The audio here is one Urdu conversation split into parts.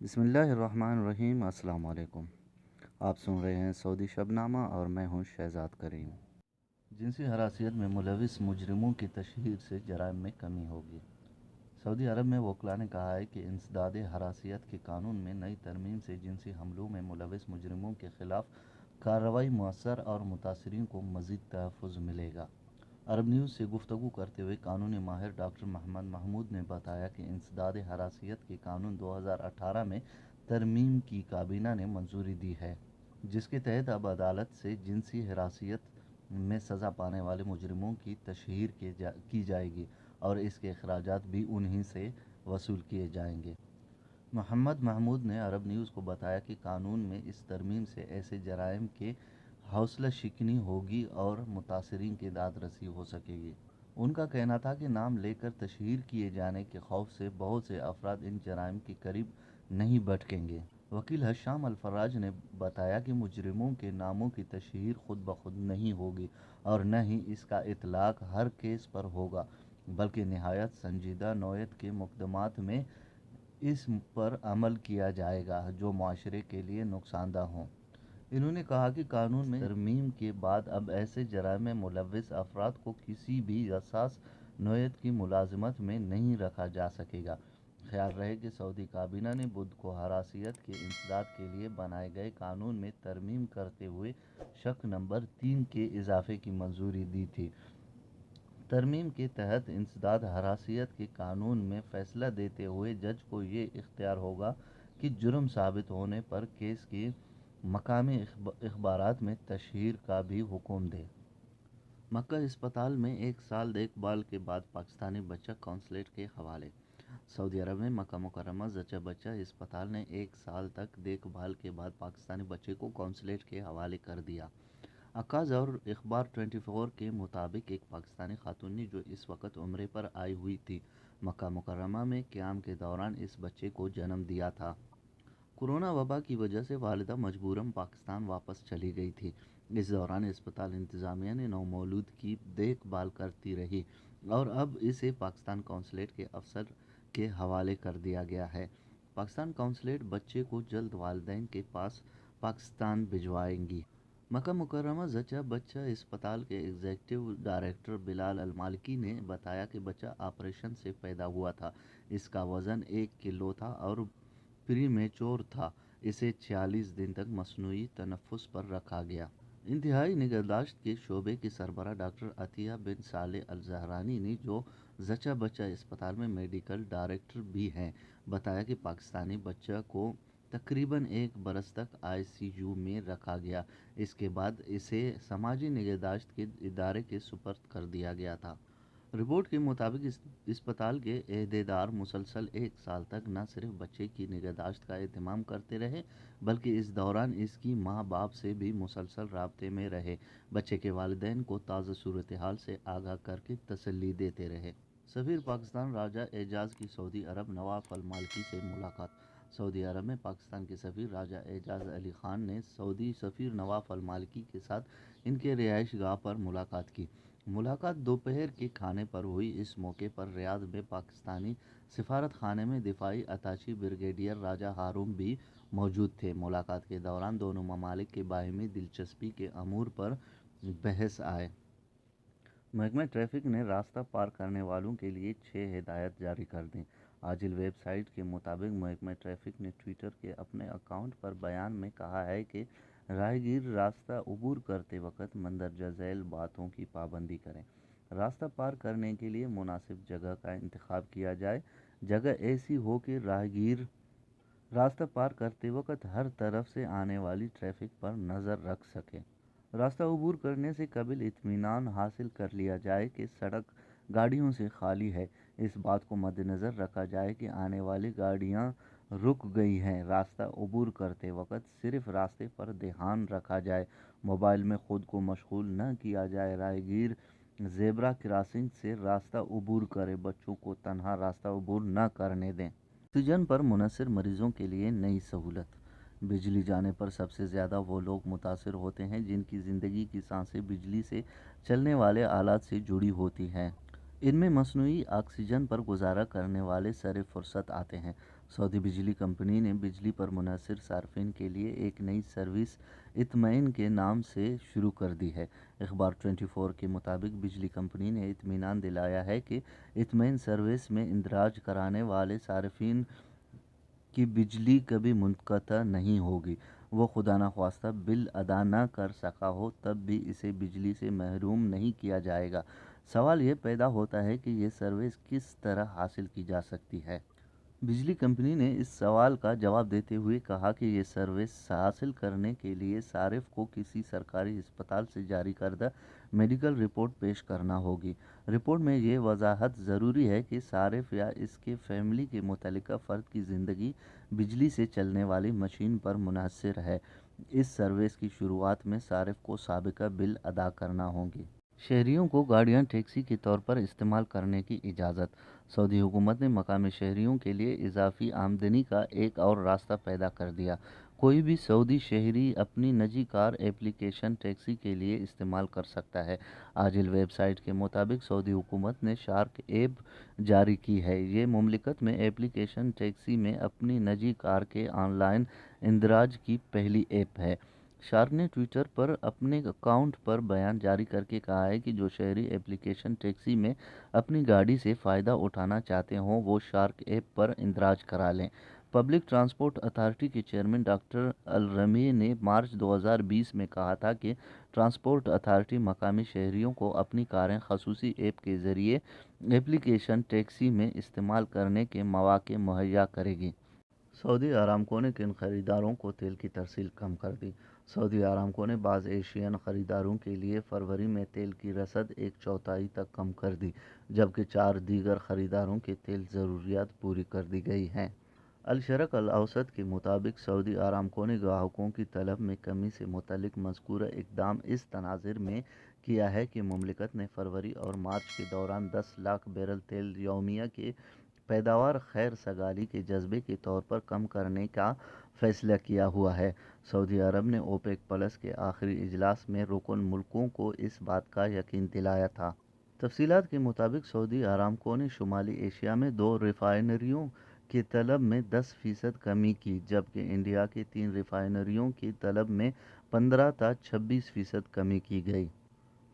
بسم اللہ الرحمن الرحیم۔ السلام علیکم۔ آپ سن رہے ہیں سعودی شبنامہ اور میں ہوں شہزاد کریم۔ جنسی ہراسیت میں ملوث مجرموں کی تشہیر سے جرائم میں کمی ہوگی۔ سعودی عرب میں وکلاء نے کہا ہے کہ انسداد ہراسیت کے قانون میں نئی ترمیم سے جنسی حملوں میں ملوث مجرموں کے خلاف کارروائی مؤثر اور متاثرین کو مزید تحفظ ملے گا۔ عرب نیوز سے گفتگو کرتے ہوئے قانونی ماہر ڈاکٹر محمد محمود نے بتایا کہ انسداد ہراسیت کے قانون 2018 میں ترمیم کی کابینہ نے منظوری دی ہے، جس کے تحت اب عدالت سے جنسی ہراسیت میں سزا پانے والے مجرموں کی تشہیر کی جائے گی اور اس کے اخراجات بھی انہی سے وصول کیے جائیں گے۔ محمد محمود نے عرب نیوز کو بتایا کہ قانون میں اس ترمیم سے ایسے جرائم کے حوصلہ شکنی ہوگی اور متاثرین کی داد رسی ہو سکے گی۔ ان کا کہنا تھا کہ نام لے کر تشہیر کیے جانے کے خوف سے بہت سے افراد ان جرائم کے قریب نہیں بھٹکیں گے۔ وکیل حشام الفراج نے بتایا کہ مجرموں کے ناموں کی تشہیر خود بخود نہیں ہوگی اور نہ ہی اس کا اطلاق ہر کیس پر ہوگا، بلکہ نہایت سنجیدہ نوعیت کے مقدمات میں اس پر عمل کیا جائے گا جو معاشرے کے لیے نقصان دہ ہوں۔ انہوں نے کہا کہ قانون میں ترمیم کے بعد اب ایسے جرائم میں ملوث افراد کو کسی بھی حساس نوعیت کی ملازمت میں نہیں رکھا جا سکے گا۔ خیال رہے کہ سعودی کابینہ نے بدھ کو ہراسیت کے انسداد کے لیے بنائے گئے قانون میں ترمیم کرتے ہوئے شق نمبر 3 کے اضافے کی منظوری دی تھی۔ ترمیم کے تحت انسداد ہراسیت کے قانون میں فیصلہ دیتے ہوئے جج کو یہ اختیار ہوگا کہ جرم ثابت ہونے پر کیس کی مقامی اخبارات میں تشہیر کا بھی حکم دے۔ مکہ اسپتال میں 1 سال دیکھ بھال کے بعد پاکستانی بچہ قونصلیٹ کے حوالے۔ سعودی عرب میں مکہ مکرمہ زچہ بچہ اسپتال نے 1 سال تک دیکھ بھال کے بعد پاکستانی بچے کو قونصلیٹ کے حوالے کر دیا۔ عکاظ اور اخبار 24 کے مطابق ایک پاکستانی خاتون نے جو اس وقت عمرے پر آئی ہوئی تھی، مکہ مکرمہ میں قیام کے دوران اس بچے کو جنم دیا تھا۔ کورونا وبا کی وجہ سے والدہ مجبوراً پاکستان واپس چلی گئی تھی۔ اس دوران اسپتال انتظامیہ نے نومولود کی دیکھ بھال کرتی رہی اور اب اسے پاکستان قونصلیٹ کے افسر کے حوالے کر دیا گیا ہے۔ پاکستان قونصلیٹ بچے کو جلد والدین کے پاس پاکستان بھجوائے گی۔ مکہ مکرمہ زچہ بچہ اسپتال کے ایگزیکٹو ڈائریکٹر بلال المالکی نے بتایا کہ بچہ آپریشن سے پیدا ہوا تھا۔ اس کا وزن 1 کلو تھا اور پری میچور تھا۔ اسے 46 دن تک مصنوعی تنفس پر رکھا گیا۔ انتہائی نگہداشت کے شعبے کے سربراہ ڈاکٹر عطیہ بن صالح الزہرانی نے، جو زچہ بچہ اسپتال میں میڈیکل ڈائریکٹر بھی ہیں، بتایا کہ پاکستانی بچہ کو تقریباً 1 برس تک ICU میں رکھا گیا۔ اس کے بعد اسے سماجی نگہداشت کے ادارے کے سپرد کر دیا گیا تھا۔ رپورٹ کے مطابق اسپتال کے عہدیدار مسلسل 1 سال تک نہ صرف بچے کی نگہداشت کا اہتمام کرتے رہے بلکہ اس دوران اس کی ماں باپ سے بھی مسلسل رابطے میں رہے، بچے کے والدین کو تازہ صورتحال سے آگاہ کر کے تسلی دیتے رہے۔ سفیر پاکستان راجہ اعجاز کی سعودی عرب نواف المالکی سے ملاقات۔ سعودی عرب میں پاکستان کے سفیر راجہ اعجاز علی خان نے سعودی سفیر نواف المالکی کے ساتھ ان کے رہائش گاہ پر ملاقات کی۔ ملاقات دوپہر کے کھانے پر ہوئی۔ اس موقع پر ریاض میں پاکستانی سفارت خانے میں دفاعی اتاچی بریگیڈیئر راجہ ہارون بھی موجود تھے۔ ملاقات کے دوران دونوں ممالک کے باہمی دلچسپی کے امور پر بحث آئی۔ محکمہ ٹریفک نے راستہ پار کرنے والوں کے لیے 6 ہدایات جاری کر دیں۔ عاجل ویب سائٹ کے مطابق محکمہ ٹریفک نے ٹوئٹر کے اپنے اکاؤنٹ پر بیان میں کہا ہے کہ راہگیر راستہ عبور کرتے وقت مندرجہ ذیل باتوں کی پابندی کریں۔ راستہ پار کرنے کے لیے مناسب جگہ کا انتخاب کیا جائے۔ جگہ ایسی ہو کہ راہگیر راستہ پار کرتے وقت ہر طرف سے آنے والی ٹریفک پر نظر رکھ سکے۔ راستہ عبور کرنے سے قبل اطمینان حاصل کر لیا جائے کہ سڑک گاڑیوں سے خالی ہے۔ اس بات کو مدنظر رکھا جائے کہ آنے والی گاڑیاں رک گئی ہیں۔ راستہ عبور کرتے وقت صرف راستے پر دھیان رکھا جائے۔ موبائل میں خود کو مشغول نہ کیا جائے۔ راہگیر زیبرا کراسنگ سے راستہ عبور کرے، بچوں کو تنہا راستہ عبور نہ کرنے دیں۔ آکسیجن پر منحصر مریضوں کے لیے نئی سہولت۔ بجلی جانے پر سب سے زیادہ وہ لوگ متاثر ہوتے ہیں جن کی زندگی کی سانسیں بجلی سے چلنے والے آلات سے جڑی ہوتی ہیں۔ ان میں مصنوعی آکسیجن پر گزارا کرنے والے سرِ فہرست آتے ہیں۔ سعودی بجلی کمپنی نے بجلی پر منحصر صارفین کے لیے ایک نئی سروس اطمئن کے نام سے شروع کر دی ہے۔ اخبار 24 کے مطابق بجلی کمپنی نے اطمینان دلایا ہے کہ اطمئن سروس میں اندراج کرانے والے صارفین کی بجلی کبھی منقطع نہیں ہوگی۔ وہ خدا نخواستہ بل ادا نہ کر سکا ہو تب بھی اسے بجلی سے محروم نہیں کیا جائے گا۔ سوال یہ پیدا ہوتا ہے کہ یہ سروس کس طرح حاصل کی جا سکتی ہے؟ بجلی کمپنی نے اس سوال کا جواب دیتے ہوئے کہا کہ یہ سروس حاصل کرنے کے لیے صارف کو کسی سرکاری ہسپتال سے جاری کردہ میڈیکل رپورٹ پیش کرنا ہوگی۔ رپورٹ میں یہ وضاحت ضروری ہے کہ صارف یا اس کے فیملی کے متعلقہ فرد کی زندگی بجلی سے چلنے والی مشین پر منحصر ہے۔ اس سروس کی شروعات میں صارف کو سابقہ بل ادا کرنا ہوگی۔ شہریوں کو گاڑیاں ٹیکسی کے طور پر استعمال کرنے کی اجازت۔ سعودی حکومت نے مقامی شہریوں کے لیے اضافی آمدنی کا ایک اور راستہ پیدا کر دیا۔ کوئی بھی سعودی شہری اپنی نجی کار ایپلیکیشن ٹیکسی کے لیے استعمال کر سکتا ہے۔ عاجل ویب سائٹ کے مطابق سعودی حکومت نے شارک ایپ جاری کی ہے۔ یہ مملکت میں ایپلیکیشن ٹیکسی میں اپنی نجی کار کے آن لائن اندراج کی پہلی ایپ ہے۔ شارک نے ٹوئٹر پر اپنے اکاؤنٹ پر بیان جاری کرکے کہا ہے کہ جو شہری ایپلیکیشن ٹیکسی میں اپنی گاڑی سے فائدہ اٹھانا چاہتے ہوں وہ شارک ایپ پر اندراج کرا لیں۔ پبلک ٹرانسپورٹ اتھارٹی کے چیئرمین ڈاکٹر الرمی نے مارچ 2020 میں کہا تھا کہ ٹرانسپورٹ اتھارٹی مقامی شہریوں کو اپنی کاریں خصوصی ایپ کے ذریعے ایپلیکیشن ٹیکسی میں استعمال کرنے کے مواقع مہیا کرے گی۔ سعودی آرامکو نے کن خریداروں کو تیل کی ترسیل کم کر دی؟ سعودی آرامکو نے بعض ایشین خریداروں کے لیے فروری میں تیل کی رسد ایک چوتھائی تک کم کر دی، جبکہ 4 دیگر خریداروں کے تیل ضروریات پوری کر دی گئی ہیں۔ الشرق الاوسط کے مطابق سعودی آرامکو نے گاہکوں کی طلب میں کمی سے متعلق مذکورہ اقدام اس تناظر میں کیا ہے کہ مملکت نے فروری اور مارچ کے دوران 10 لاکھ بیرل تیل یومیہ کے پیداوار خیر سگالی کے جذبے کے طور پر کم کرنے کا فیصلہ کیا ہوا ہے۔ سعودی عرب نے اوپیک پلس کے آخری اجلاس میں رکن ملکوں کو اس بات کا یقین دلایا تھا۔ تفصیلات کے مطابق سعودی آرامکو نے شمالی ایشیا میں 2 ریفائنریوں کی طلب میں 10% کمی کی، جبکہ انڈیا کی 3 ریفائنریوں کی طلب میں 15 تا 26% کمی کی گئی۔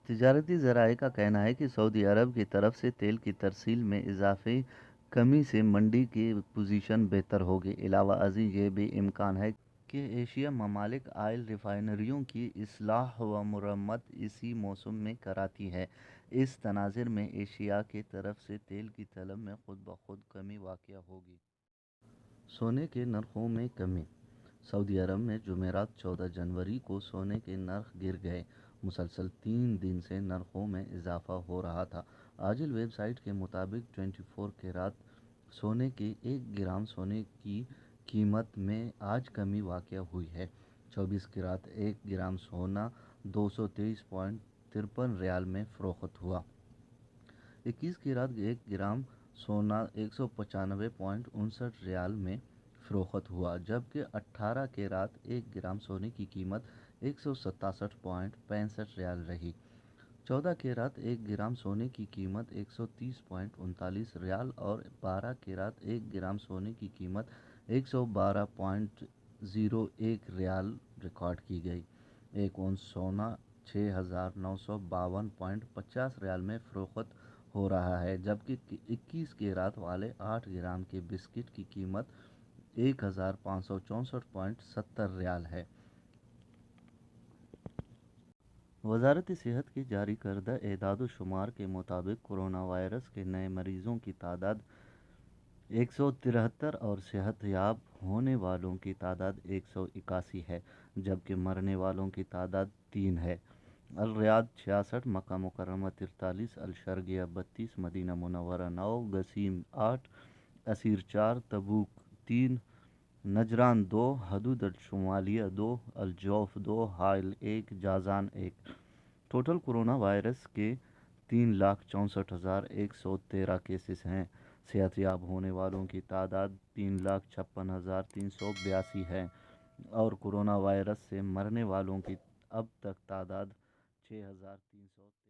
تجارتی ذرائع کا کہنا ہے کہ سعودی عرب کی طرف سے تیل کی ترسیل میں اضافی کمی سے منڈی کی پوزیشن بہتر ہوگی۔ علاوہ ازیں یہ بھی امکان ہے کہ ایشیا ممالک آئل ریفائنریوں کی اصلاح و مرمت اسی موسم میں کراتی ہے۔ اس تناظر میں ایشیا کی طرف سے تیل کی طلب میں خود بخود کمی واقع ہوگی۔ سونے کے نرخوں میں کمی۔ سعودی عرب میں جمعرات 14 جنوری کو سونے کے نرخ گر گئے۔ مسلسل 3 دن سے نرخوں میں اضافہ ہو رہا تھا۔ عاجل ویب سائٹ کے مطابق 24 کیرات سونے کے 1 گرام سونے کی قیمت میں آج کمی واقع ہوئی ہے۔ 24 کیرات 1 گرام سونا 223.53 ریال میں فروخت ہوا۔ 21 کیرات 1 گرام سونا 195.59 ریال میں فروخت ہوا، جبکہ 18 کیرات 1 گرام سونے کی قیمت 167.65 ریال رہی۔ 14 کیرات 1 گرام سونے کی قیمت 130.39 ریال اور 12 کیرات 1 گرام سونے کی قیمت 112.01 ریال ریکارڈ کی گئی۔ 1 اونس سونا 6,952.50 ریال میں فروخت ہو رہا ہے، جبکہ 21 کیرات والے 8 گرام کے بسکٹ کی قیمت 1,564.70 ریال ہے۔ وزارت صحت کے جاری کردہ اعداد و شمار کے مطابق کورونا وائرس کے نئے مریضوں کی تعداد 173 اور صحت یاب ہونے والوں کی تعداد 181 ہے، جبکہ مرنے والوں کی تعداد 3 ہے۔ الریاض 66، مکہ مکرمہ 43، الشرقیہ 32، مدینہ منورہ 9، قصیم 8، عسیر 4، تبوک 3، نجران 2، حدود الشمالیہ 2، الجوف 2، حائل 1، جازان 1۔ ٹوٹل کورونا وائرس کے 3,64,113 کیسز ہیں۔ صحت یاب ہونے والوں کی تعداد 3,56,382 ہے اور کورونا وائرس سے مرنے والوں کی اب تک تعداد 6,300